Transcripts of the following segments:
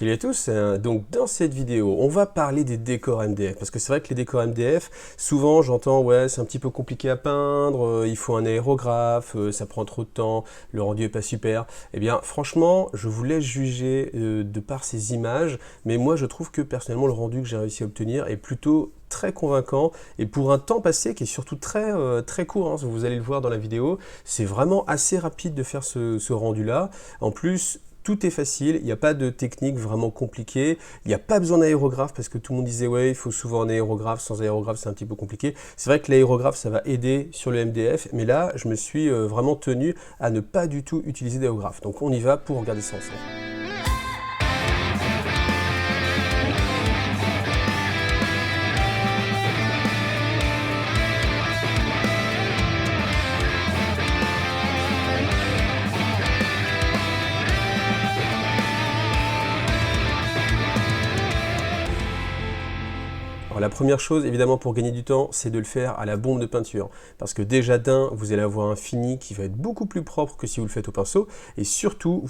Salut à tous, donc dans cette vidéo, on va parler des décors MDF, parce que c'est vrai que les décors MDF, souvent j'entends ouais c'est un petit peu compliqué à peindre, il faut un aérographe, ça prend trop de temps, le rendu est pas super. Eh bien franchement, je vous laisse juger de par ces images, mais moi je trouve que personnellement le rendu que j'ai réussi à obtenir est plutôt très convaincant et pour un temps passé qui est surtout très court, hein, vous allez le voir dans la vidéo, c'est vraiment assez rapide de faire ce rendu là. En plus, tout est facile, il n'y a pas de technique vraiment compliquée, il n'y a pas besoin d'aérographe parce que tout le monde disait ouais il faut souvent un aérographe, sans aérographe c'est un petit peu compliqué. C'est vrai que l'aérographe ça va aider sur le MDF, mais là je me suis vraiment tenu à ne pas du tout utiliser d'aérographe. Donc on y va pour regarder ça ensemble. Alors la première chose, évidemment, pour gagner du temps, c'est de le faire à la bombe de peinture. Parce que déjà d'un, vous allez avoir un fini qui va être beaucoup plus propre que si vous le faites au pinceau. Et surtout,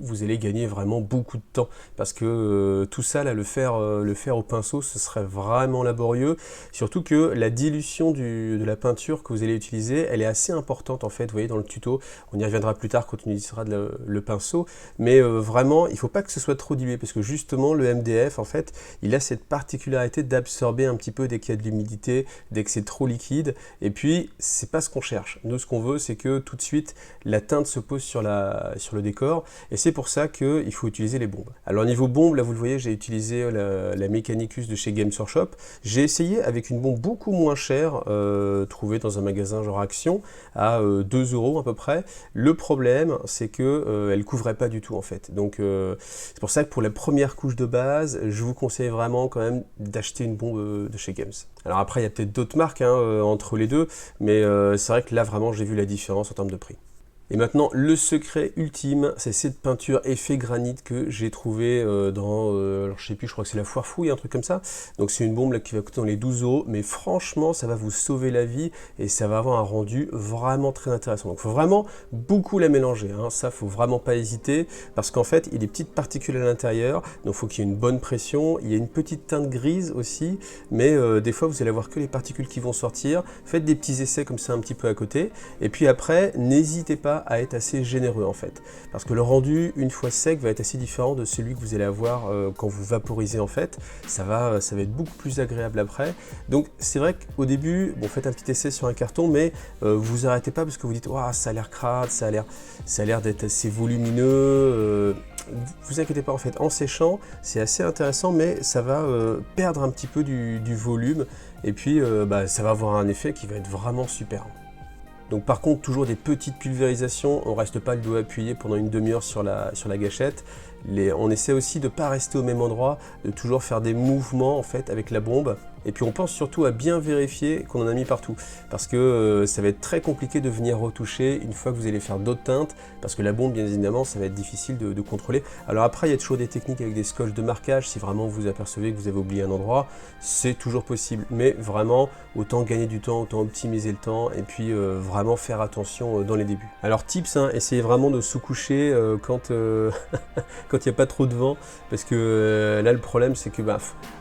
vous allez gagner vraiment beaucoup de temps. Parce que tout ça, là, le faire au pinceau, ce serait vraiment laborieux. Surtout que la dilution de la peinture que vous allez utiliser, elle est assez importante en fait. Vous voyez dans le tuto, on y reviendra plus tard quand on utilisera le pinceau. Mais vraiment, il ne faut pas que ce soit trop dilué. Parce que justement, le MDF, en fait, il a cette particularité d'absorber un petit peu dès qu'il y a de l'humidité, dès que c'est trop liquide, et puis c'est pas ce qu'on cherche. Nous ce qu'on veut c'est que tout de suite la teinte se pose sur le décor, et c'est pour ça qu'il faut utiliser les bombes. Alors niveau bombe, là vous le voyez, j'ai utilisé la Mechanicus de chez Games Workshop. J'ai essayé avec une bombe beaucoup moins chère, trouvée dans un magasin genre Action, à 2 € à peu près. Le problème c'est que elle couvrait pas du tout en fait. Donc c'est pour ça que pour la première couche de base, je vous conseille vraiment quand même d'acheter une bombe de chez Games. Alors après il y a peut-être d'autres marques entre les deux, mais c'est vrai que là vraiment j'ai vu la différence en termes de prix. Et maintenant, le secret ultime, c'est cette peinture effet granit que j'ai trouvé alors je sais plus, je crois que c'est la Foire Fouille, un truc comme ça. Donc c'est une bombe là, qui va coûter dans les 12 €, mais franchement, ça va vous sauver la vie et ça va avoir un rendu vraiment très intéressant. Donc il faut vraiment beaucoup la mélanger, ça faut vraiment pas hésiter, parce qu'en fait, il y a des petites particules à l'intérieur, donc il faut qu'il y ait une bonne pression, il y a une petite teinte grise aussi, mais des fois, vous allez avoir que les particules qui vont sortir. Faites des petits essais comme ça un petit peu à côté, et puis après, n'hésitez pas à être assez généreux en fait, parce que le rendu une fois sec va être assez différent de celui que vous allez avoir quand vous vaporisez en fait. Ça va être beaucoup plus agréable après. Donc c'est vrai qu'au début, bon, faites un petit essai sur un carton, mais vous arrêtez pas parce que vous dites waouh, ça a l'air crade, ça a l'air d'être assez volumineux. Vous inquiétez pas en fait, en séchant c'est assez intéressant, mais ça va perdre un petit peu du volume, et puis ça va avoir un effet qui va être vraiment super. Donc par contre, toujours des petites pulvérisations, on ne reste pas le doigt appuyé pendant une demi-heure sur la gâchette. On essaie aussi de ne pas rester au même endroit, de toujours faire des mouvements en fait avec la bombe. Et puis on pense surtout à bien vérifier qu'on en a mis partout, parce que ça va être très compliqué de venir retoucher une fois que vous allez faire d'autres teintes, parce que la bombe bien évidemment ça va être difficile de contrôler. Alors après il y a toujours des techniques avec des scotch de marquage, si vraiment vous apercevez que vous avez oublié un endroit, c'est toujours possible, mais vraiment autant gagner du temps, autant optimiser le temps, et puis vraiment faire attention dans les débuts. Alors tips, essayez vraiment de sous-coucher quand quand il n'y a pas trop de vent, parce que là le problème c'est que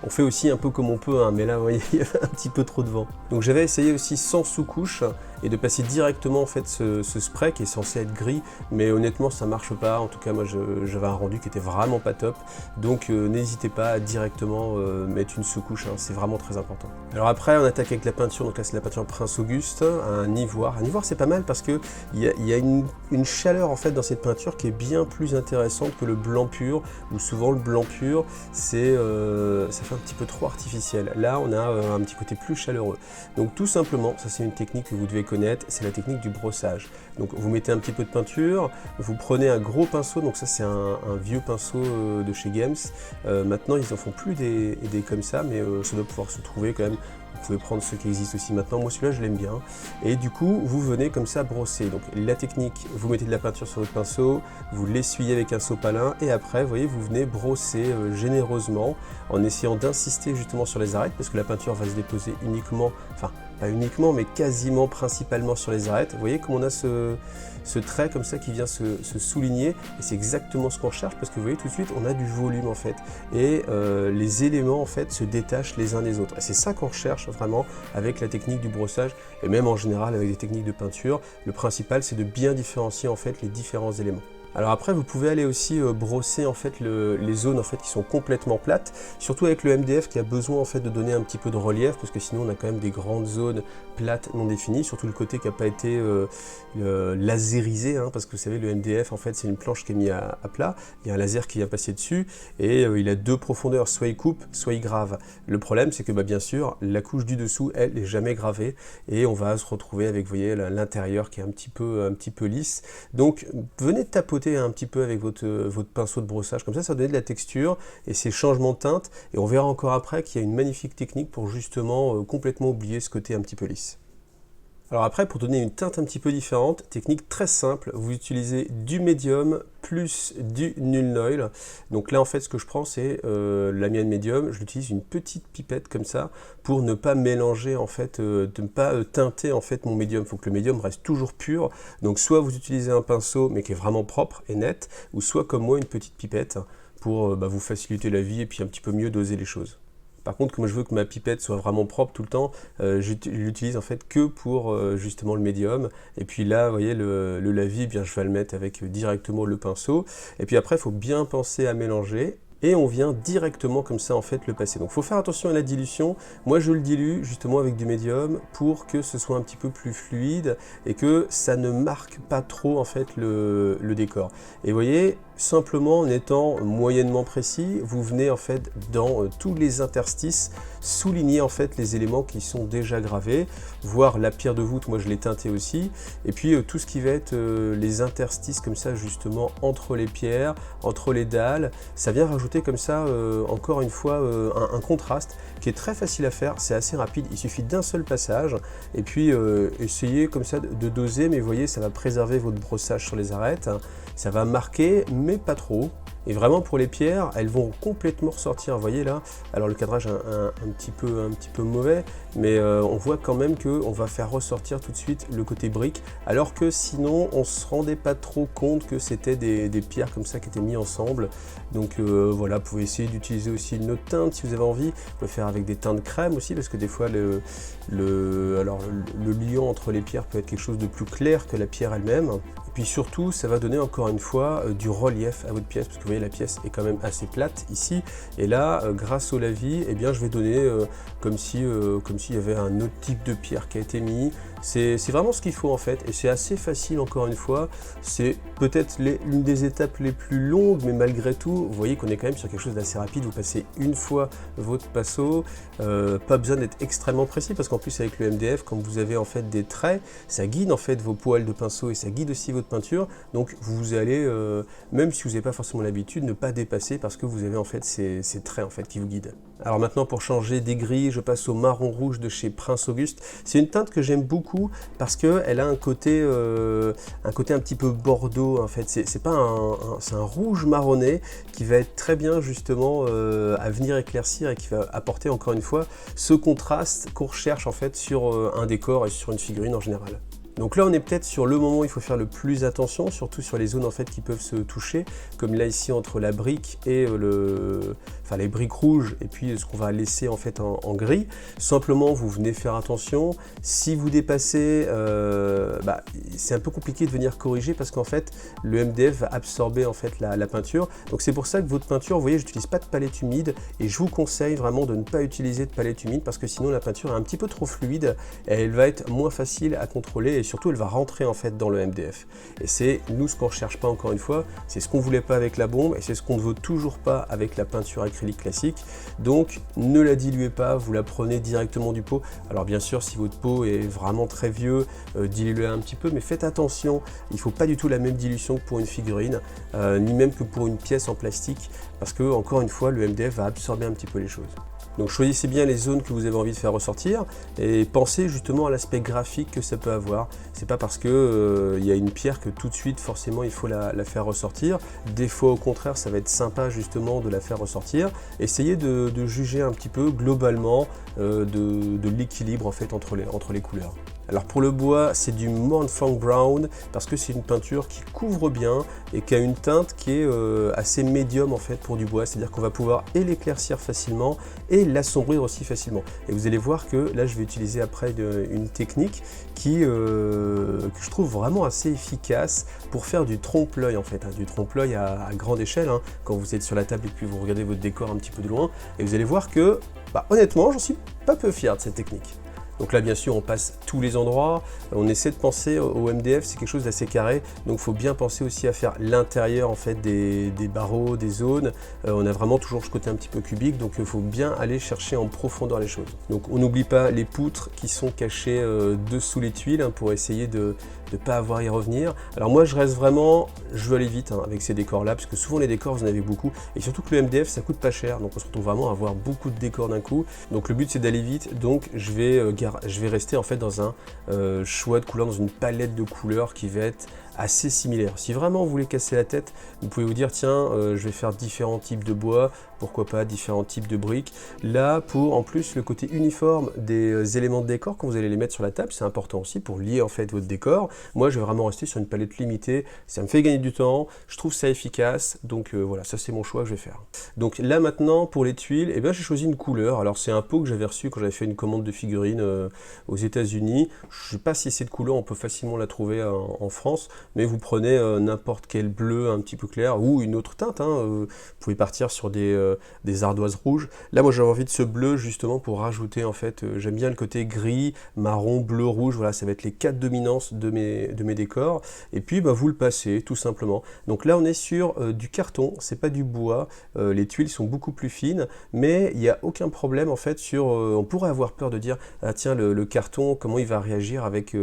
on fait aussi un peu comme on peut, mais là vous voyez il y avait un petit peu trop de vent. Donc j'avais essayé aussi sans sous-couche et de passer directement en fait ce spray qui est censé être gris, mais honnêtement ça marche pas. En tout cas moi j'avais un rendu qui était vraiment pas top, donc n'hésitez pas à directement mettre une sous-couche, c'est vraiment très important. Alors après on attaque avec la peinture, donc là c'est la peinture Prince Auguste, un ivoire. Un ivoire c'est pas mal parce que il y a une chaleur en fait dans cette peinture qui est bien plus intéressante que le blanc pur, où souvent le blanc pur ça fait un petit peu trop artificiel. Là on a un petit côté plus chaleureux. Donc tout simplement, ça c'est une technique que vous devez connaître, c'est la technique du brossage. Donc vous mettez un petit peu de peinture, vous prenez un gros pinceau, donc ça c'est un vieux pinceau de chez Games. Maintenant ils en font plus des comme ça, mais ça doit pouvoir se trouver quand même. Vous pouvez prendre ceux qui existent aussi maintenant, moi celui-là je l'aime bien. Et du coup, vous venez comme ça brosser. Donc la technique, vous mettez de la peinture sur votre pinceau, vous l'essuyez avec un sopalin, et après, vous voyez, vous venez brosser généreusement, en essayant d'insister justement sur les arêtes, parce que la peinture va se déposer uniquement, enfin pas uniquement, mais quasiment principalement sur les arêtes. Vous voyez comme on a ce trait comme ça qui vient se souligner, et c'est exactement ce qu'on cherche, parce que vous voyez tout de suite, on a du volume en fait, et les éléments en fait se détachent les uns des autres. Et c'est ça qu'on recherche vraiment avec la technique du brossage, et même en général avec des techniques de peinture. Le principal, c'est de bien différencier en fait les différents éléments. Alors après, vous pouvez aller aussi brosser en fait les zones en fait qui sont complètement plates, surtout avec le MDF qui a besoin en fait de donner un petit peu de relief, parce que sinon on a quand même des grandes zones plates non définies, surtout le côté qui n'a pas été laserisé, hein, parce que vous savez, le MDF en fait c'est une planche qui est mise à plat, il y a un laser qui vient passer dessus, et il a deux profondeurs, soit il coupe, soit il grave. Le problème, c'est que bien sûr, la couche du dessous, elle, n'est jamais gravée, et on va se retrouver avec, vous voyez, l'intérieur qui est un petit peu lisse. Donc venez tapoter un petit peu avec votre pinceau de brossage, comme ça va donner de la texture et ces changements de teinte, et on verra encore après qu'il y a une magnifique technique pour justement complètement oublier ce côté un petit peu lisse. Alors après, pour donner une teinte un petit peu différente, technique très simple, vous utilisez du médium plus du Nuln Oil. Donc là en fait ce que je prends, c'est la mienne médium, je l'utilise une petite pipette comme ça pour ne pas mélanger en fait, de ne pas teinter en fait mon médium. Il faut que le médium reste toujours pur, donc soit vous utilisez un pinceau mais qui est vraiment propre et net, ou soit comme moi une petite pipette pour vous faciliter la vie et puis un petit peu mieux doser les choses. Par contre, comme je veux que ma pipette soit vraiment propre tout le temps, je l'utilise en fait que pour justement le médium. Et puis là, vous voyez, le lavis, bien, je vais le mettre avec directement le pinceau. Et puis après, il faut bien penser à mélanger. Et on vient directement comme ça en fait le passer. Donc il faut faire attention à la dilution. Moi je le dilue justement avec du médium pour que ce soit un petit peu plus fluide et que ça ne marque pas trop en fait le décor. Et vous voyez, simplement en étant moyennement précis, vous venez en fait dans tous les interstices souligner en fait les éléments qui sont déjà gravés, voire la pierre de voûte, moi je l'ai teinté aussi, et puis tout ce qui va être les interstices comme ça justement entre les pierres, entre les dalles, ça vient rajouter comme ça encore une fois un contraste qui est très facile à faire, c'est assez rapide, il suffit d'un seul passage, et puis essayez comme ça de doser, mais vous voyez ça va préserver votre brossage sur les arêtes, ça va marquer mais pas trop. Et vraiment pour les pierres, elles vont complètement ressortir, vous voyez là, alors le cadrage est un petit peu mauvais, mais on voit quand même qu'on va faire ressortir tout de suite le côté brique, alors que sinon on ne se rendait pas trop compte que c'était des pierres comme ça qui étaient mises ensemble. Donc voilà, vous pouvez essayer d'utiliser aussi une autre teinte si vous avez envie, vous pouvez faire avec des teintes crème aussi, parce que des fois le liant entre les pierres peut être quelque chose de plus clair que la pierre elle-même. Et puis surtout, ça va donner encore une fois du relief à votre pièce, parce que vous voyez la pièce est quand même assez plate ici, et là grâce au lavis, eh bien je vais donner comme s'il y avait un autre type de pierre qui a été mis. C'est vraiment ce qu'il faut en fait, et c'est assez facile encore une fois, c'est peut-être l'une des étapes les plus longues, mais malgré tout, vous voyez qu'on est quand même sur quelque chose d'assez rapide, vous passez une fois votre pinceau, pas besoin d'être extrêmement précis, parce qu'en plus avec le MDF, quand vous avez en fait des traits, ça guide en fait vos poils de pinceau, et ça guide aussi votre peinture, donc vous allez, même si vous n'avez pas forcément l'habitude, ne pas dépasser, parce que vous avez en fait ces traits en fait qui vous guident. Alors maintenant, pour changer des gris, je passe au marron rouge de chez Prince Auguste. C'est une teinte que j'aime beaucoup parce qu'elle a un côté un petit peu bordeaux en fait. C'est un rouge marronné qui va être très bien justement à venir éclaircir et qui va apporter encore une fois ce contraste qu'on recherche en fait sur un décor et sur une figurine en général. Donc là on est peut-être sur le moment où il faut faire le plus attention, surtout sur les zones en fait qui peuvent se toucher, comme là ici entre la brique et les briques rouges et puis ce qu'on va laisser en fait en gris. Simplement vous venez faire attention, si vous dépassez, c'est un peu compliqué de venir corriger parce qu'en fait le MDF va absorber en fait la peinture. Donc c'est pour ça que votre peinture, vous voyez, je n'utilise pas de palette humide et je vous conseille vraiment de ne pas utiliser de palette humide parce que sinon la peinture est un petit peu trop fluide et elle va être moins facile à contrôler. Et surtout elle va rentrer en fait dans le MDF, et c'est nous ce qu'on ne recherche pas encore une fois, c'est ce qu'on ne voulait pas avec la bombe et c'est ce qu'on ne veut toujours pas avec la peinture acrylique classique. Donc ne la diluez pas, vous la prenez directement du pot. Alors bien sûr si votre pot est vraiment très vieux, diluez un petit peu, mais faites attention, il ne faut pas du tout la même dilution que pour une figurine, ni même que pour une pièce en plastique, parce que encore une fois le MDF va absorber un petit peu les choses. Donc choisissez bien les zones que vous avez envie de faire ressortir et pensez justement à l'aspect graphique que ça peut avoir. C'est pas parce que y a une pierre que tout de suite forcément il faut la faire ressortir. Des fois au contraire ça va être sympa justement de la faire ressortir. Essayez de juger un petit peu globalement de l'équilibre en fait entre les couleurs. Alors pour le bois, c'est du Montfang Brown parce que c'est une peinture qui couvre bien et qui a une teinte qui est assez médium en fait pour du bois. C'est-à-dire qu'on va pouvoir et l'éclaircir facilement et l'assombrir aussi facilement. Et vous allez voir que là, je vais utiliser après une technique que je trouve vraiment assez efficace pour faire du trompe-l'œil en fait, hein, du trompe-l'œil à grande échelle, hein, quand vous êtes sur la table et puis vous regardez votre décor un petit peu de loin. Et vous allez voir que, honnêtement, j'en suis pas peu fier de cette technique. Donc là, bien sûr, on passe tous les endroits. On essaie de penser au MDF, c'est quelque chose d'assez carré. Donc, il faut bien penser aussi à faire l'intérieur en fait des barreaux, des zones. On a vraiment toujours ce côté un petit peu cubique. Donc, il faut bien aller chercher en profondeur les choses. Donc, on n'oublie pas les poutres qui sont cachées dessous les tuiles, hein, pour essayer de ne pas avoir à y revenir. Alors moi, je veux aller vite, hein, avec ces décors-là, parce que souvent les décors, vous en avez beaucoup. Et surtout que le MDF, ça coûte pas cher. Donc, on se retrouve vraiment à avoir beaucoup de décors d'un coup. Donc, le but, c'est d'aller vite. Donc, je vais rester en fait dans un choix de couleurs, dans une palette de couleurs qui va être assez similaire. Si vraiment vous voulez casser la tête, vous pouvez vous dire tiens, je vais faire différents types de bois, pourquoi pas différents types de briques. Là, pour en plus le côté uniforme des éléments de décor, quand vous allez les mettre sur la table, c'est important aussi pour lier en fait votre décor. Moi, je vais vraiment rester sur une palette limitée, ça me fait gagner du temps, je trouve ça efficace, donc voilà, ça c'est mon choix que je vais faire. Donc là maintenant, pour les tuiles, j'ai choisi une couleur. Alors c'est un pot que j'avais reçu quand j'avais fait une commande de figurines aux États-Unis. Je ne sais pas si cette couleur, on peut facilement la trouver en France, mais vous prenez n'importe quel bleu un petit peu clair ou une autre teinte, hein, vous pouvez partir sur des ardoises rouges. Là, moi, j'avais envie de ce bleu justement pour rajouter, en fait, j'aime bien le côté gris, marron, bleu, rouge. Voilà, ça va être les 4 dominances de mes décors. Et puis, vous le passez, tout simplement. Donc là, on est sur du carton, c'est pas du bois. Les tuiles sont beaucoup plus fines, mais il n'y a aucun problème, en fait, on pourrait avoir peur de dire, ah tiens, le carton, comment il va réagir avec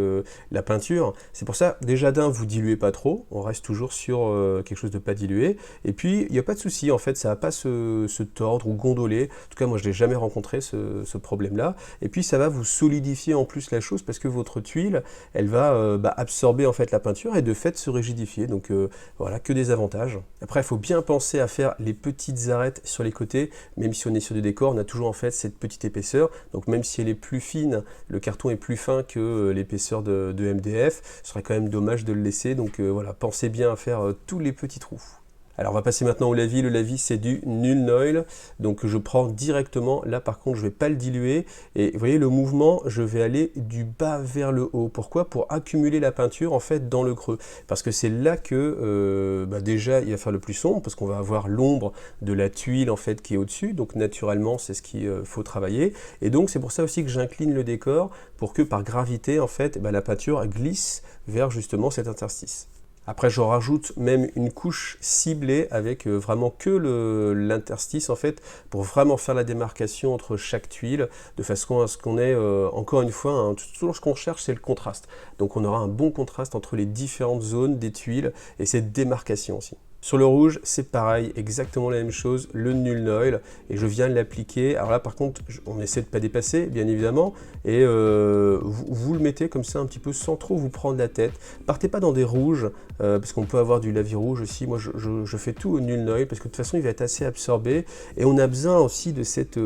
la peinture. C'est pour ça, déjà vous diluez pas trop, on reste toujours sur quelque chose de pas dilué, et puis il n'y a pas de souci, en fait, ça va pas se tordre ou gondoler. En tout cas, moi, je l'ai jamais rencontré ce problème-là. Et puis, ça va vous solidifier en plus la chose parce que votre tuile, elle va absorber en fait la peinture et de fait se rigidifier. Donc voilà, que des avantages. Après, il faut bien penser à faire les petites arêtes sur les côtés. Même si on est sur des décors, on a toujours en fait cette petite épaisseur. Donc même si elle est plus fine, le carton est plus fin que l'épaisseur de MDF, ce serait quand même dommage de le laisser. Donc voilà, pensez bien à faire tous les petits trous. Alors on va passer maintenant au lavis. Le lavis, c'est du Nuln Oil, donc je prends directement. Là par contre, je ne vais pas le diluer, et vous voyez le mouvement, je vais aller du bas vers le haut. Pourquoi? Pour accumuler la peinture en fait dans le creux, parce que c'est là que déjà il va faire le plus sombre, parce qu'on va avoir l'ombre de la tuile en fait qui est au-dessus, donc naturellement c'est ce qu'il faut travailler, et donc c'est pour ça aussi que j'incline le décor, pour que par gravité en fait la peinture glisse vers justement cet interstice. Après, je rajoute même une couche ciblée avec vraiment que l'interstice en fait, pour vraiment faire la démarcation entre chaque tuile, de façon à ce qu'on ait, encore une fois, hein, toujours ce qu'on cherche, c'est le contraste. Donc on aura un bon contraste entre les différentes zones des tuiles et cette démarcation aussi. Sur le rouge, c'est pareil, exactement la même chose, le Nuln Oil, et je viens l'appliquer. Alors là, par contre, on essaie de ne pas dépasser, bien évidemment, et vous le mettez comme ça un petit peu sans trop vous prendre la tête. Partez pas dans des rouges, parce qu'on peut avoir du lavis rouge aussi. Moi, je fais tout au Nuln Oil, parce que de toute façon, il va être assez absorbé, et on a besoin aussi de cette,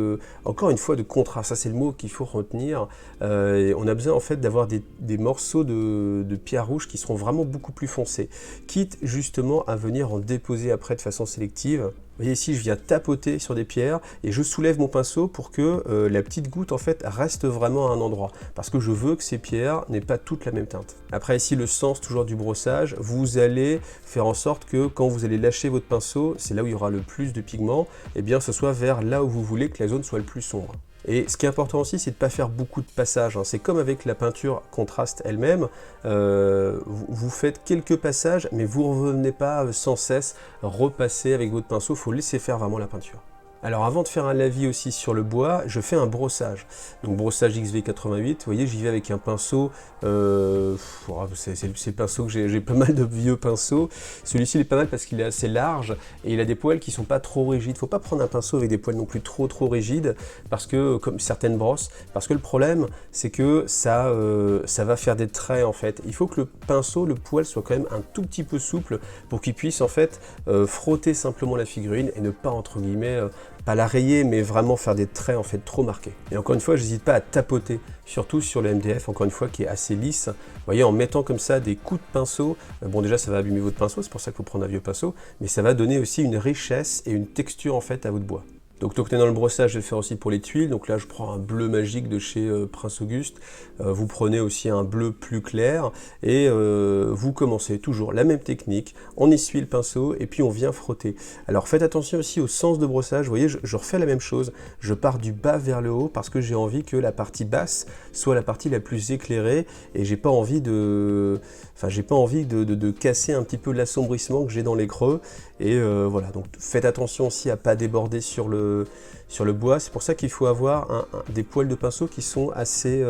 encore une fois, de contraste. Ça, c'est le mot qu'il faut retenir. Et on a besoin, en fait, d'avoir des morceaux de pierre rouge qui seront vraiment beaucoup plus foncés, quitte justement à venir en déposer après de façon sélective. Vous voyez ici, je viens tapoter sur des pierres et je soulève mon pinceau pour que la petite goutte en fait reste vraiment à un endroit, parce que je veux que ces pierres n'aient pas toutes la même teinte. Après ici, le sens toujours du brossage, vous allez faire en sorte que quand vous allez lâcher votre pinceau, c'est là où il y aura le plus de pigments, et bien ce soit vers là où vous voulez que la zone soit le plus sombre. Et ce qui est important aussi, c'est de ne pas faire beaucoup de passages, hein. C'est comme avec la peinture contraste elle-même, vous faites quelques passages, mais vous ne revenez pas sans cesse repasser avec votre pinceau, il faut laisser faire vraiment la peinture. Alors avant de faire un lavis aussi sur le bois, je fais un brossage. Donc brossage XV88, vous voyez, j'y vais avec un pinceau, c'est le pinceau que j'ai pas mal de vieux pinceaux. Celui-ci il est pas mal parce qu'il est assez large et il a des poils qui sont pas trop rigides. Faut pas prendre un pinceau avec des poils non plus trop rigides, parce que, comme certaines brosses, parce que le problème c'est que ça va faire des traits en fait. Il faut que le pinceau, le poil soit quand même un tout petit peu souple pour qu'il puisse en fait frotter simplement la figurine et ne pas entre guillemets pas la rayer, mais vraiment faire des traits en fait trop marqués. Et encore une fois, j'hésite pas à tapoter, surtout sur le MDF, encore une fois, qui est assez lisse. Vous voyez, en mettant comme ça des coups de pinceau, bon déjà ça va abîmer votre pinceau, c'est pour ça qu'il faut prendre un vieux pinceau, mais ça va donner aussi une richesse et une texture en fait à votre bois. Donc tant que tu es dans le brossage, je vais le faire aussi pour les tuiles. Donc là, je prends un bleu magique de chez Prince Auguste. Vous prenez aussi un bleu plus clair et vous commencez toujours la même technique. On essuie le pinceau et puis on vient frotter. Alors faites attention aussi au sens de brossage. Vous voyez, je refais la même chose. Je pars du bas vers le haut parce que j'ai envie que la partie basse soit la partie la plus éclairée et j'ai pas envie de casser un petit peu l'assombrissement que j'ai dans les creux. Et voilà, donc faites attention aussi à pas déborder sur le bois. C'est pour ça qu'il faut avoir des poils de pinceau qui sont assez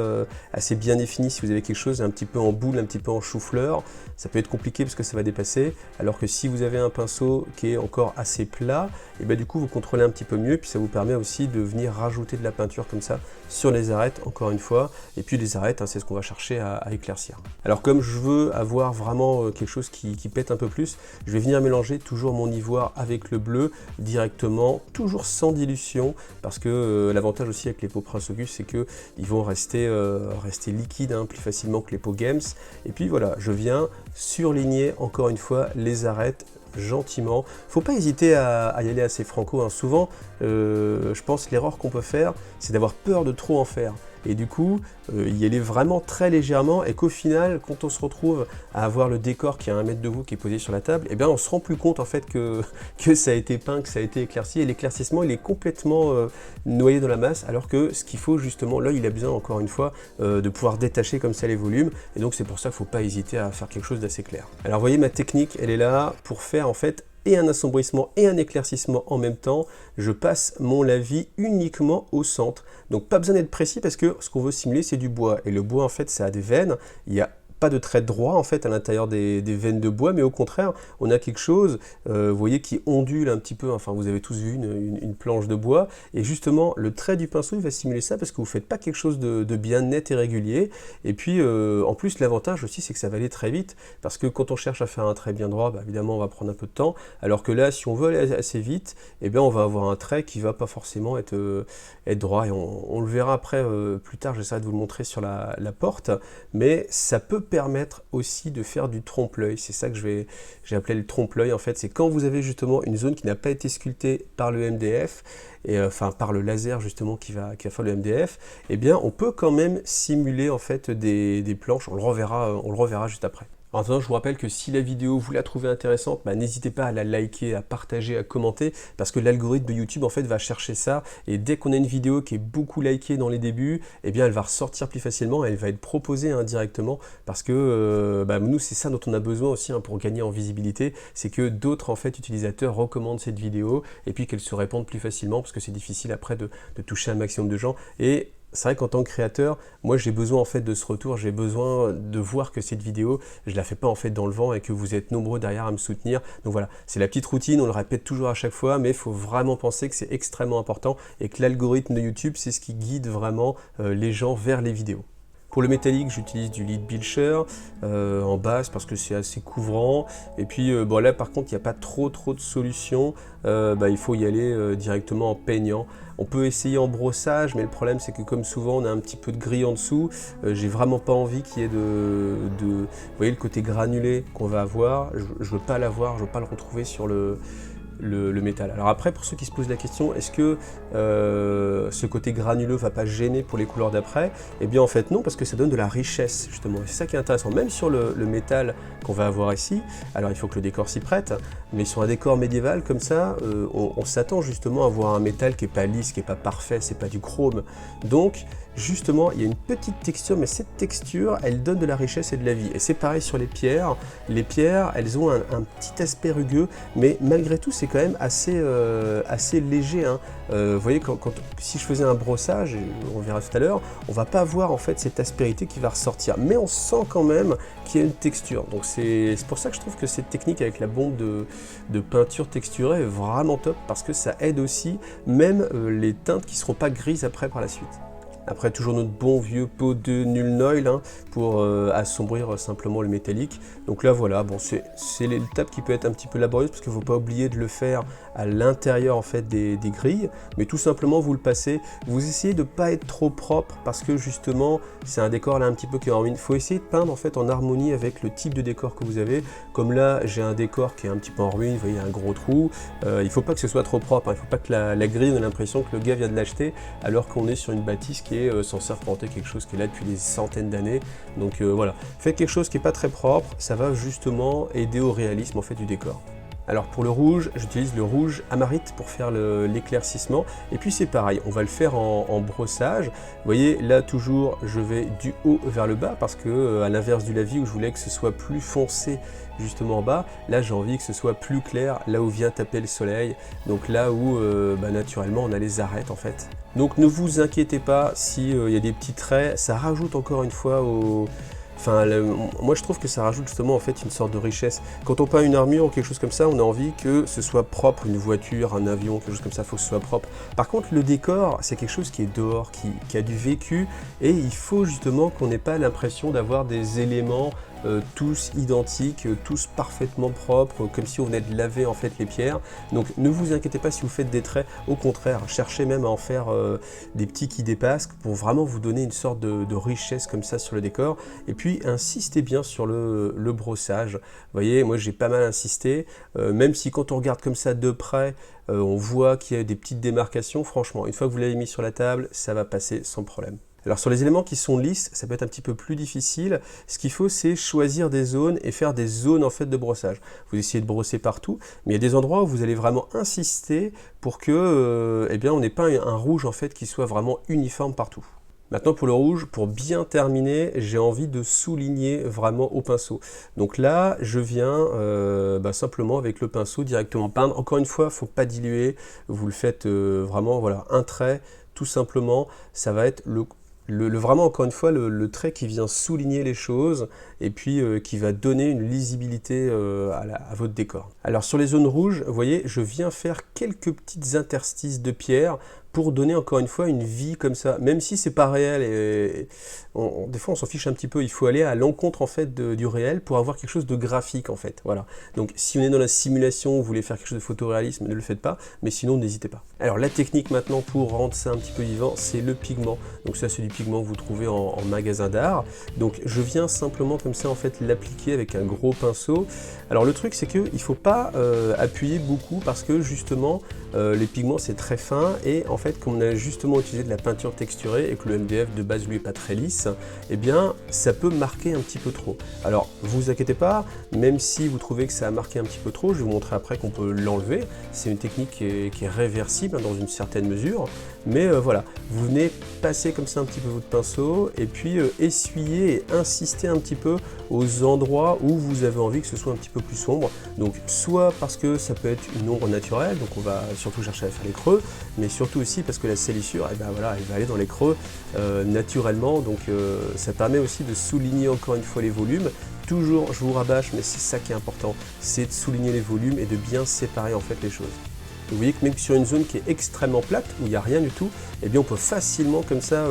bien définis. Si vous avez quelque chose un petit peu en boule, un petit peu en chou-fleur, ça peut être compliqué parce que ça va dépasser. Alors que si vous avez un pinceau qui est encore assez plat, et ben du coup vous contrôlez un petit peu mieux. Et puis ça vous permet aussi de venir rajouter de la peinture comme ça sur les arêtes, encore une fois. Et puis les arêtes, hein, c'est ce qu'on va chercher à éclaircir. Alors comme je veux avoir vraiment quelque chose qui pète un peu plus, je vais venir mélanger toujours mon ivoire avec le bleu directement, toujours sans dilution, parce que l'avantage aussi avec les pots Prince Auguste, c'est que ils vont rester liquides plus facilement que les pots Games. Et puis voilà, je viens surligner encore une fois les arêtes gentiment. Faut pas hésiter à y aller assez franco. Souvent, je pense que l'erreur qu'on peut faire, c'est d'avoir peur de trop en faire. Et du coup, y aller vraiment très légèrement et qu'au final, quand on se retrouve à avoir le décor qui est à 1 mètre de vous qui est posé sur la table, eh bien on se rend plus compte en fait que ça a été peint, que ça a été éclairci et l'éclaircissement il est complètement noyé dans la masse, alors que ce qu'il faut justement, l'œil il a besoin encore une fois de pouvoir détacher comme ça les volumes, et donc c'est pour ça qu'il ne faut pas hésiter à faire quelque chose d'assez clair. Alors vous voyez, ma technique elle est là pour faire en fait et un assombrissement et un éclaircissement en même temps. Je passe mon lavis uniquement au centre. Donc pas besoin d'être précis parce que ce qu'on veut simuler c'est du bois. Et le bois en fait ça a des veines, il y a pas de trait droit en fait à l'intérieur des veines de bois, mais au contraire on a quelque chose, vous voyez, qui ondule un petit peu. Enfin vous avez tous vu une planche de bois, et justement le trait du pinceau il va simuler ça parce que vous faites pas quelque chose de bien net et régulier. Et puis en plus l'avantage aussi c'est que ça va aller très vite, parce que quand on cherche à faire un trait bien droit, évidemment on va prendre un peu de temps, alors que là si on veut aller assez vite, eh bien on va avoir un trait qui va pas forcément être droit, et on le verra après plus tard. J'essaierai de vous le montrer sur la porte, mais ça peut permettre aussi de faire du trompe-l'œil. C'est ça que j'ai appelé le trompe-l'œil en fait. C'est quand vous avez justement une zone qui n'a pas été sculptée par le MDF, et enfin par le laser justement qui va faire le MDF, eh bien on peut quand même simuler en fait des planches. On le reverra juste après. En attendant, je vous rappelle que si la vidéo vous la trouvez intéressante, n'hésitez pas à la liker, à partager, à commenter, parce que l'algorithme de YouTube en fait va chercher ça, et dès qu'on a une vidéo qui est beaucoup likée dans les débuts, eh bien elle va ressortir plus facilement, elle va être proposée directement, parce que nous c'est ça dont on a besoin aussi pour gagner en visibilité, c'est que d'autres en fait utilisateurs recommandent cette vidéo et puis qu'elle se répande plus facilement, parce que c'est difficile après de toucher un maximum de gens. Et c'est vrai qu'en tant que créateur, moi j'ai besoin en fait de ce retour, j'ai besoin de voir que cette vidéo, je la fais pas en fait dans le vent et que vous êtes nombreux derrière à me soutenir. Donc voilà, c'est la petite routine, on le répète toujours à chaque fois, mais il faut vraiment penser que c'est extrêmement important et que l'algorithme de YouTube, c'est ce qui guide vraiment les gens vers les vidéos. Pour le métallique, j'utilise du Lead Bilcher en base parce que c'est assez couvrant. Et puis là par contre, il n'y a pas trop de solutions. Il faut y aller directement en peignant. On peut essayer en brossage, mais le problème c'est que comme souvent on a un petit peu de gris en dessous. J'ai vraiment pas envie qu'il y ait vous voyez le côté granulé qu'on va avoir. Je veux pas l'avoir, je veux pas le retrouver sur le métal. Alors après, pour ceux qui se posent la question, est-ce que ce côté granuleux va pas gêner pour les couleurs d'après? Eh bien en fait non, parce que ça donne de la richesse justement. C'est ça qui est intéressant, même sur le métal qu'on va avoir ici. Alors il faut que le décor s'y prête, mais sur un décor médiéval comme ça, on s'attend justement à avoir un métal qui est pas lisse, qui est pas parfait, c'est pas du chrome. Donc justement, il y a une petite texture, mais cette texture, elle donne de la richesse et de la vie. Et c'est pareil sur les pierres. Les pierres, elles ont un petit aspect rugueux, mais malgré tout, c'est quand même assez léger, hein. Vous voyez, si je faisais un brossage, et on verra tout à l'heure, on va pas voir en fait cette aspérité qui va ressortir, mais on sent quand même qu'il y a une texture. Donc c'est pour ça que je trouve que cette technique avec la bombe de peinture texturée est vraiment top, parce que ça aide aussi même les teintes qui ne seront pas grises après par la suite. Après, toujours notre bon vieux pot de Nuln Oil, hein, pour assombrir simplement le métallique. Donc là, voilà, bon, c'est l'étape qui peut être un petit peu laborieuse, parce qu'il ne faut pas oublier de le faire à l'intérieur en fait des grilles, mais tout simplement vous le passez. Vous essayez de ne pas être trop propre, parce que justement, c'est un décor là un petit peu qui est en ruine. Il faut essayer de peindre en fait en harmonie avec le type de décor que vous avez. Comme là, j'ai un décor qui est un petit peu en ruine, vous voyez, il y a un gros trou. Il ne faut pas que ce soit trop propre, hein. Il ne faut pas que la grille ait l'impression que le gars vient de l'acheter, alors qu'on est sur une bâtisse qui est censée représenter quelque chose qui est là depuis des centaines d'années. Donc voilà, faites quelque chose qui n'est pas très propre, ça va justement aider au réalisme en fait du décor. Alors pour le rouge, j'utilise le rouge amarite pour faire l'éclaircissement, et puis c'est pareil, on va le faire en brossage. Vous voyez, là toujours je vais du haut vers le bas, parce que à l'inverse du lavis où je voulais que ce soit plus foncé justement en bas, là j'ai envie que ce soit plus clair, là où vient taper le soleil, donc là où naturellement on a les arêtes en fait. Donc ne vous inquiétez pas s'il y a des petits traits, ça rajoute encore une fois au... Enfin, moi je trouve que ça rajoute justement en fait une sorte de richesse. Quand on peint une armure ou quelque chose comme ça, on a envie que ce soit propre, une voiture, un avion, quelque chose comme ça, il faut que ce soit propre. Par contre, le décor, c'est quelque chose qui est dehors, qui a du vécu, et il faut justement qu'on n'ait pas l'impression d'avoir des éléments tous identiques, tous parfaitement propres, comme si on venait de laver en fait les pierres. Donc ne vous inquiétez pas si vous faites des traits, au contraire, cherchez même à en faire des petits qui dépassent pour vraiment vous donner une sorte de richesse comme ça sur le décor. Et puis insistez bien sur le brossage. Vous voyez, moi j'ai pas mal insisté, même si quand on regarde comme ça de près, on voit qu'il y a des petites démarcations. Franchement, une fois que vous l'avez mis sur la table, ça va passer sans problème. Alors sur les éléments qui sont lisses, ça peut être un petit peu plus difficile. Ce qu'il faut, c'est choisir des zones et faire des zones en fait de brossage. Vous essayez de brosser partout, mais il y a des endroits où vous allez vraiment insister pour que, eh bien, on n'ait pas un rouge en fait qui soit vraiment uniforme partout. Maintenant pour le rouge, pour bien terminer, j'ai envie de souligner vraiment au pinceau. Donc là, je viens simplement avec le pinceau directement peindre. Encore une fois, il ne faut pas diluer, vous le faites vraiment, voilà, un trait, tout simplement. Ça va être vraiment, encore une fois, le trait qui vient souligner les choses et puis qui va donner une lisibilité à votre décor. Alors sur les zones rouges, vous voyez, je viens faire quelques petites interstices de pierre pour donner encore une fois une vie comme ça, même si c'est pas réel, et des fois on s'en fiche un petit peu, il faut aller à l'encontre en fait du réel pour avoir quelque chose de graphique en fait, voilà. Donc si on est dans la simulation, vous voulez faire quelque chose de photoréalisme, ne le faites pas, mais sinon n'hésitez pas. Alors la technique maintenant pour rendre ça un petit peu vivant, c'est le pigment. Donc ça c'est du pigment que vous trouvez en magasin d'art. Donc je viens simplement comme ça en fait l'appliquer avec un gros pinceau. Alors le truc c'est qu'il ne faut pas appuyer beaucoup, parce que justement les pigments c'est très fin, et en fait comme on a justement utilisé de la peinture texturée et que le MDF de base lui est pas très lisse, eh bien ça peut marquer un petit peu trop. Alors vous inquiétez pas, même si vous trouvez que ça a marqué un petit peu trop, je vais vous montrer après qu'on peut l'enlever. C'est une technique qui est réversible, hein, dans une certaine mesure, mais voilà, vous venez passer comme ça un petit peu votre pinceau et puis essuyer et insister un petit peu aux endroits où vous avez envie que ce soit un petit peu plus sombre. Donc soit parce que ça peut être une ombre naturelle, donc on va surtout chercher à faire les creux, mais surtout aussi parce que la salissure, eh ben voilà, elle va aller dans les creux naturellement, donc ça permet aussi de souligner encore une fois les volumes. Toujours, je vous rabâche, mais c'est ça qui est important, c'est de souligner les volumes et de bien séparer en fait les choses. Vous voyez que même sur une zone qui est extrêmement plate, où il n'y a rien du tout, eh bien on peut facilement comme ça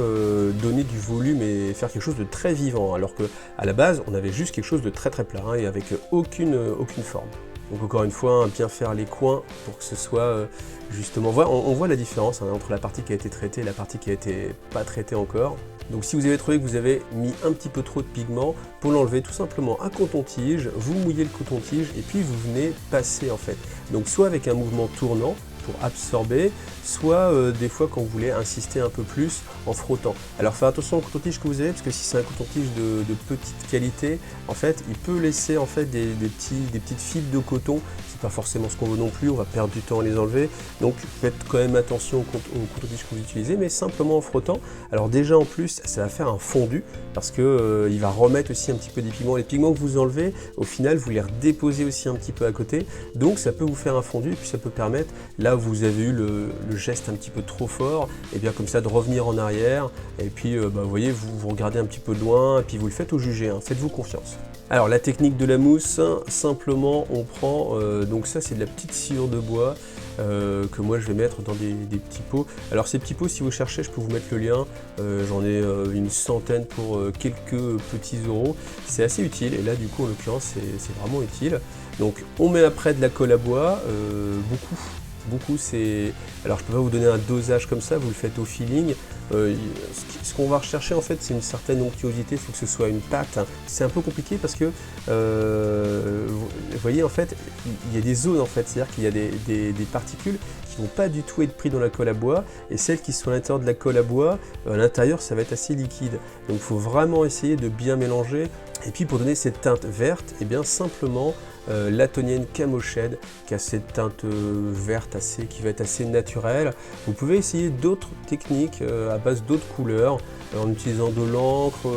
donner du volume et faire quelque chose de très vivant, alors qu'à la base on avait juste quelque chose de très très plat, hein, et avec aucune forme. Donc encore une fois, bien faire les coins pour que ce soit justement... On voit la différence, hein, entre la partie qui a été traitée et la partie qui n'a été pas traitée encore. Donc si vous avez trouvé que vous avez mis un petit peu trop de pigment, pour l'enlever tout simplement un coton-tige, vous mouillez le coton-tige et puis vous venez passer en fait. Donc soit avec un mouvement tournant pour absorber, soit des fois quand vous voulez insister un peu plus en frottant. Alors faites attention au coton-tige que vous avez, parce que si c'est un coton-tige de petite qualité, en fait il peut laisser en fait des petites fibres de coton. C'est pas forcément ce qu'on veut non plus, on va perdre du temps à les enlever. Donc faites quand même attention au coton-tige que vous utilisez, mais simplement en frottant. Alors déjà en plus, ça va faire un fondu, parce que il va remettre aussi un petit peu des pigments. Les pigments que vous enlevez, au final, vous les redéposez aussi un petit peu à côté, donc ça peut vous faire un fondu, et puis ça peut permettre, là où vous avez eu le geste un petit peu trop fort, et bien comme ça de revenir en arrière, et puis vous voyez, vous regardez un petit peu de loin, et puis vous le faites au jugé, hein, faites-vous confiance. Alors la technique de la mousse, simplement on prend, donc ça c'est de la petite sciure de bois, que moi je vais mettre dans des petits pots. Alors ces petits pots, si vous cherchez, je peux vous mettre le lien, j'en ai une centaine pour quelques petits euros, c'est assez utile, et là du coup en l'occurrence c'est vraiment utile. Donc on met après de la colle à bois, beaucoup c'est... Alors je peux pas vous donner un dosage comme ça, vous le faites au feeling. Ce qu'on va rechercher en fait, c'est une certaine onctuosité, il faut que ce soit une pâte. C'est un peu compliqué parce que vous voyez en fait, il y a des zones en fait, c'est-à-dire qu'il y a des particules qui vont pas du tout être prises dans la colle à bois, et celles qui sont à l'intérieur de la colle à bois, à l'intérieur ça va être assez liquide. Donc il faut vraiment essayer de bien mélanger. Et puis pour donner cette teinte verte, et bien simplement l'Atonian Camo Shade qui a cette teinte verte qui va être assez naturelle. Vous pouvez essayer d'autres techniques à base d'autres couleurs en utilisant de l'encre.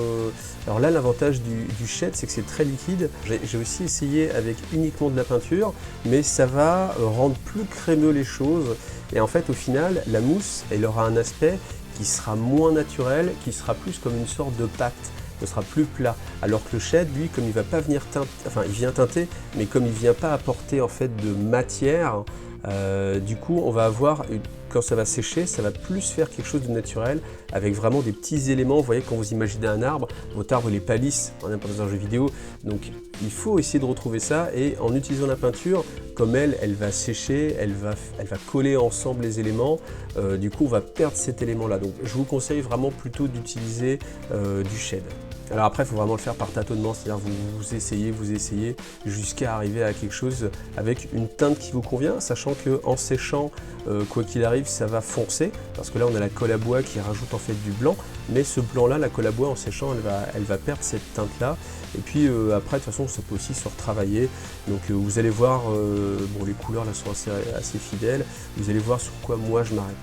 Alors là l'avantage du shade, c'est que c'est très liquide. J'ai aussi essayé avec uniquement de la peinture, mais ça va rendre plus crémeux les choses, et en fait au final la mousse elle aura un aspect qui sera moins naturel, qui sera plus comme une sorte de pâte. Ce sera plus plat, alors que le shade, lui, comme il va pas venir teinter, enfin il vient teinter, mais comme il vient pas apporter en fait de matière, du coup on va avoir, quand ça va sécher, ça va plus faire quelque chose de naturel, avec vraiment des petits éléments. Vous voyez, quand vous imaginez un arbre, votre arbre il est pas lisse, on n'est pas dans un jeu vidéo, donc il faut essayer de retrouver ça, et en utilisant la peinture, comme elle va sécher, elle va coller ensemble les éléments, du coup on va perdre cet élément là. Donc je vous conseille vraiment plutôt d'utiliser du shade. Alors après il faut vraiment le faire par tâtonnement, c'est-à-dire vous essayez jusqu'à arriver à quelque chose avec une teinte qui vous convient, sachant que en séchant, quoi qu'il arrive, ça va foncer, parce que là on a la colle à bois qui rajoute en fait du blanc, mais ce blanc là, la colle à bois en séchant, elle va perdre cette teinte là. Et puis après de toute façon ça peut aussi se retravailler, donc vous allez voir, bon les couleurs là sont assez fidèles, vous allez voir sur quoi moi je m'arrête.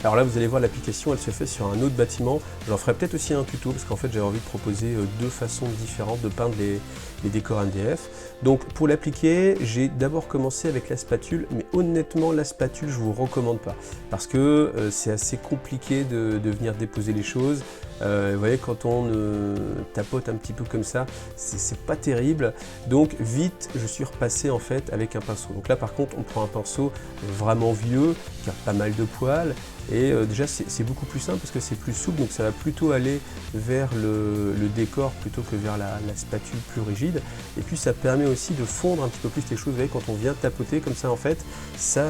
Alors là vous allez voir l'application, elle se fait sur un autre bâtiment, j'en ferai peut-être aussi un tuto parce qu'en fait j'avais envie de proposer deux façons différentes de peindre les décors MDF. Donc pour l'appliquer, j'ai d'abord commencé avec la spatule, mais honnêtement la spatule je vous recommande pas, parce que c'est assez compliqué de venir déposer les choses. Vous voyez, quand on tapote un petit peu comme ça, c'est pas terrible. Donc vite, je suis repassé en fait avec un pinceau. Donc là par contre, on prend un pinceau vraiment vieux, qui a pas mal de poils. Et déjà c'est beaucoup plus simple parce que c'est plus souple, donc ça va plutôt aller vers le décor plutôt que vers la spatule plus rigide. Et puis ça permet aussi de fondre un petit peu plus les choses. Vous voyez, quand on vient tapoter comme ça en fait, ça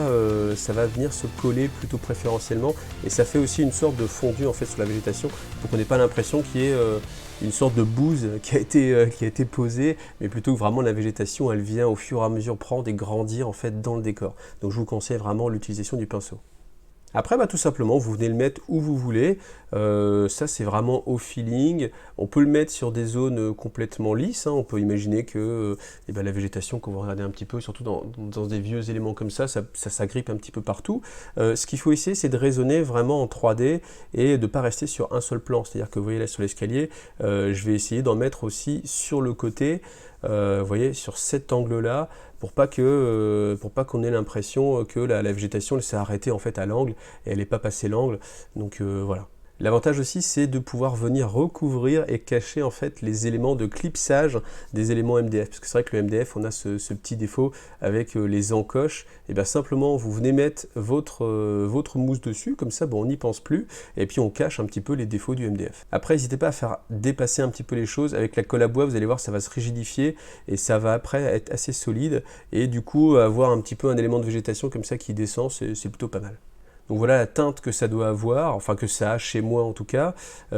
va venir se coller plutôt préférentiellement, et ça fait aussi une sorte de fondu en fait sur la végétation pour qu'on n'ait pas l'impression qu'il y ait une sorte de bouse qui a été posée, mais plutôt que vraiment la végétation elle vient au fur et à mesure prendre et grandir en fait dans le décor. Donc je vous conseille vraiment l'utilisation du pinceau. Après, tout simplement, vous venez le mettre où vous voulez, ça c'est vraiment au feeling. On peut le mettre sur des zones complètement lisses, hein. On peut imaginer que la végétation, quand vous regardez un petit peu, surtout dans des vieux éléments comme ça s'agrippe un petit peu partout. Ce qu'il faut essayer, c'est de raisonner vraiment en 3D et de ne pas rester sur un seul plan. C'est-à-dire que vous voyez là sur l'escalier, je vais essayer d'en mettre aussi sur le côté, vous voyez, sur cet angle-là, pour pas qu'on ait l'impression que la végétation elle s'est arrêtée en fait à l'angle et elle n'est pas passée l'angle. Donc voilà. L'avantage aussi, c'est de pouvoir venir recouvrir et cacher en fait les éléments de clipsage des éléments MDF. Parce que c'est vrai que le MDF, on a ce petit défaut avec les encoches. Et bien simplement, vous venez mettre votre mousse dessus, comme ça, on n'y pense plus. Et puis on cache un petit peu les défauts du MDF. Après, n'hésitez pas à faire dépasser un petit peu les choses. Avec la colle à bois, vous allez voir, ça va se rigidifier et ça va après être assez solide. Et du coup, avoir un petit peu un élément de végétation comme ça qui descend, c'est plutôt pas mal. Donc voilà la teinte que ça doit avoir, enfin que ça a chez moi en tout cas. Vous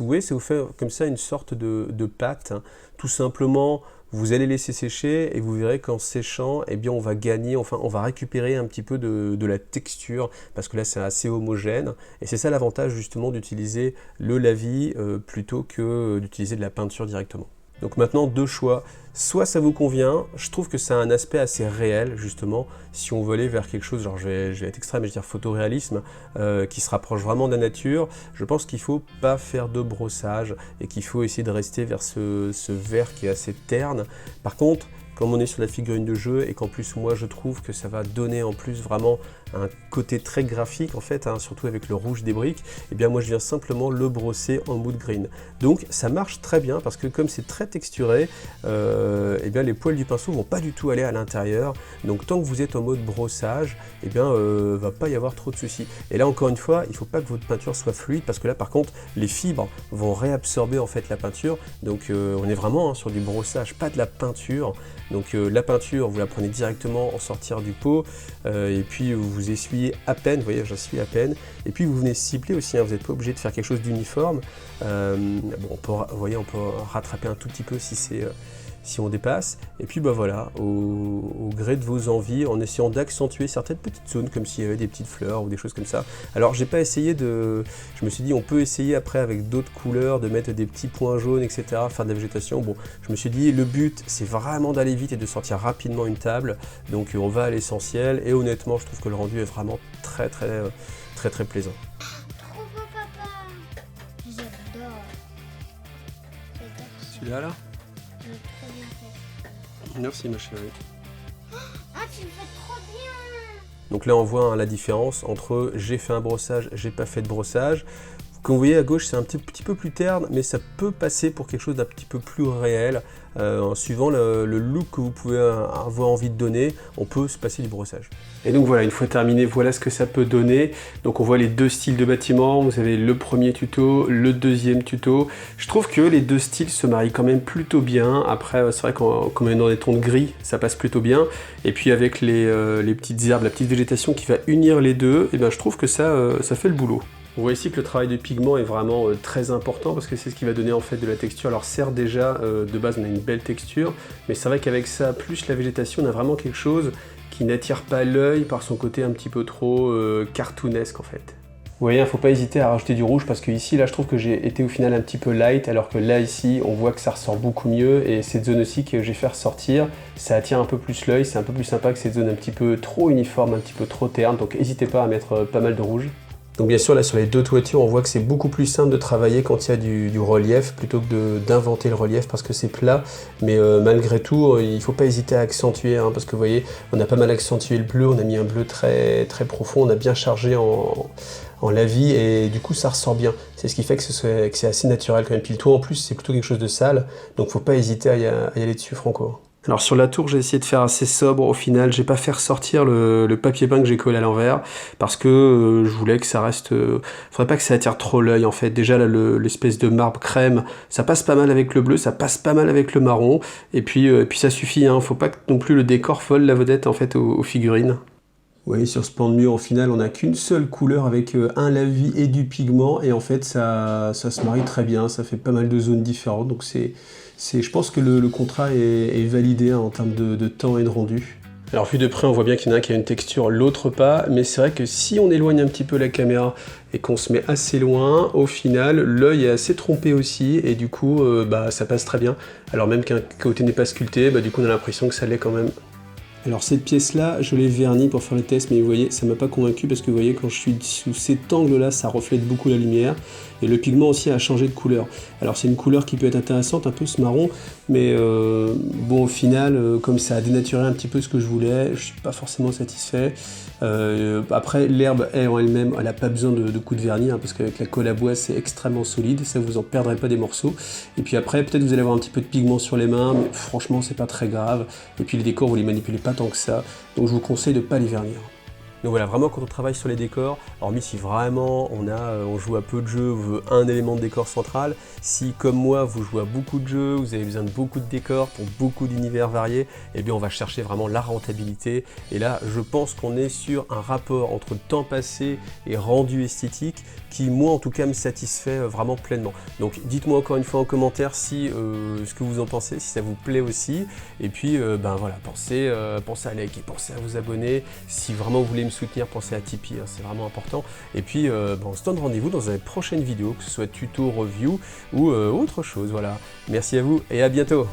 voyez, ça vous fait comme ça une sorte de pâte, hein. Tout simplement, vous allez laisser sécher et vous verrez qu'en séchant, eh bien on va gagner, enfin on va récupérer un petit peu de la texture, parce que là c'est assez homogène. Et c'est ça l'avantage justement d'utiliser le lavis plutôt que d'utiliser de la peinture directement. Donc maintenant, deux choix. Soit ça vous convient, je trouve que ça a un aspect assez réel, justement, si on veut aller vers quelque chose, genre je vais être extrême, je vais dire photoréalisme, qui se rapproche vraiment de la nature. Je pense qu'il ne faut pas faire de brossage et qu'il faut essayer de rester vers ce vert qui est assez terne. Par contre, comme on est sur la figurine de jeu et qu'en plus moi je trouve que ça va donner en plus vraiment un côté très graphique en fait, surtout avec le rouge des briques, et bien moi je viens simplement le brosser en mood green. Donc ça marche très bien parce que comme c'est très texturé, et bien les poils du pinceau vont pas du tout aller à l'intérieur. Donc tant que vous êtes en mode brossage, et bien va pas y avoir trop de soucis. Et là encore une fois, il faut pas que votre peinture soit fluide parce que là par contre les fibres vont réabsorber en fait la peinture. Donc on est vraiment sur du brossage, pas de la peinture. Donc la peinture, vous la prenez directement en sortir du pot, et puis vous essuyez à peine, vous voyez, j'essuie à peine, et puis vous venez cibler aussi, vous n'êtes pas obligé de faire quelque chose d'uniforme. Bon, vous voyez, on peut rattraper un tout petit peu si on dépasse, et puis bah voilà, au gré de vos envies, en essayant d'accentuer certaines petites zones, comme s'il y avait des petites fleurs ou des choses comme ça. Alors j'ai pas essayé je me suis dit on peut essayer après avec d'autres couleurs, de mettre des petits points jaunes, etc., faire de la végétation. Bon, je me suis dit le but c'est vraiment d'aller vite et de sortir rapidement une table, donc on va à l'essentiel, et honnêtement je trouve que le rendu est vraiment très plaisant. Trop beau, papa. J'adore. Celui-là là? Trop bien fait. Merci ma chérie. Ah, tu le fais trop bien. Donc là on voit la différence entre j'ai fait un brossage, j'ai pas fait de brossage. Comme vous voyez à gauche c'est un petit peu plus terne, mais ça peut passer pour quelque chose d'un petit peu plus réel. En suivant le look que vous pouvez avoir envie de donner, on peut se passer du brossage. Et donc voilà, une fois terminé, voilà ce que ça peut donner. Donc on voit les deux styles de bâtiment, vous avez le premier tuto, le deuxième tuto. Je trouve que les deux styles se marient quand même plutôt bien. Après c'est vrai qu'on est dans des tons de gris, ça passe plutôt bien. Et puis avec les petites herbes, la petite végétation qui va unir les deux, et ben je trouve que ça fait le boulot. On voit ici que le travail de pigment est vraiment très important parce que c'est ce qui va donner en fait de la texture. Alors certes déjà de base on a une belle texture, mais c'est vrai qu'avec ça plus la végétation on a vraiment quelque chose qui n'attire pas l'œil par son côté un petit peu trop cartoonesque en fait. Vous voyez, il ne faut pas hésiter à rajouter du rouge parce que ici là je trouve que j'ai été au final un petit peu light, alors que là ici on voit que ça ressort beaucoup mieux, et cette zone aussi que j'ai fait ressortir, ça attire un peu plus l'œil, c'est un peu plus sympa que cette zone un petit peu trop uniforme, un petit peu trop terne, donc n'hésitez pas à mettre pas mal de rouge. Donc bien sûr là sur les deux toitures on voit que c'est beaucoup plus simple de travailler quand il y a du relief plutôt que d'inventer le relief parce que c'est plat, mais malgré tout il ne faut pas hésiter à accentuer parce que vous voyez on a pas mal accentué le bleu, on a mis un bleu très profond, on a bien chargé en lavis et du coup ça ressort bien. C'est ce qui fait que c'est assez naturel quand même. Puis le toit en plus c'est plutôt quelque chose de sale, donc faut pas hésiter à y aller dessus franco. Alors sur la tour j'ai essayé de faire assez sobre, au final j'ai pas fait ressortir le papier peint que j'ai collé à l'envers parce que je voulais que ça reste, faudrait pas que ça attire trop l'œil en fait. Déjà là l'espèce de marbre crème ça passe pas mal avec le bleu, ça passe pas mal avec le marron, et puis ça suffit, faut pas que non plus le décor vole la vedette en fait aux figurines. Vous voyez sur ce plan de mur, au final, on n'a qu'une seule couleur avec un lavis et du pigment, et en fait, ça se marie très bien, ça fait pas mal de zones différentes, donc je pense que le contrat est validé en termes de temps et de rendu. Alors vu de près, on voit bien qu'il y en a un qui a une texture, l'autre pas, mais c'est vrai que si on éloigne un petit peu la caméra et qu'on se met assez loin, au final, l'œil est assez trompé aussi, et du coup, ça passe très bien. Alors même qu'un côté n'est pas sculpté, du coup, on a l'impression que ça l'est quand même. Alors cette pièce-là, je l'ai vernie pour faire le test, mais vous voyez, ça m'a pas convaincu parce que vous voyez, quand je suis sous cet angle-là, ça reflète beaucoup la lumière. Et le pigment aussi a changé de couleur. Alors c'est une couleur qui peut être intéressante, un peu ce marron, mais bon, au final, comme ça a dénaturé un petit peu ce que je voulais, je suis pas forcément satisfait. Après, l'herbe en elle-même, elle n'a pas besoin de coups de vernis, parce qu'avec la colle à bois, c'est extrêmement solide, ça vous en perdrez pas des morceaux. Et puis après, peut-être vous allez avoir un petit peu de pigment sur les mains, mais franchement, c'est pas très grave. Et puis les décors, vous les manipulez pas tant que ça, donc je vous conseille de pas les vernir. Donc voilà, vraiment quand on travaille sur les décors, hormis si vraiment on joue à peu de jeux, on veut un élément de décor central, si comme moi vous jouez à beaucoup de jeux, vous avez besoin de beaucoup de décors pour beaucoup d'univers variés, eh bien on va chercher vraiment la rentabilité. Et là, je pense qu'on est sur un rapport entre temps passé et rendu esthétique qui, moi en tout cas, me satisfait vraiment pleinement. Donc dites-moi encore une fois en commentaire si ce que vous en pensez, si ça vous plaît aussi. Et puis voilà, pensez à liker, pensez à vous abonner. Si vraiment vous voulez me me soutenir, pensez à Tipeee, hein, c'est vraiment important. Et puis on se donne rendez-vous dans une prochaine vidéo, que ce soit tuto, review ou autre chose. Voilà. Merci à vous et à bientôt.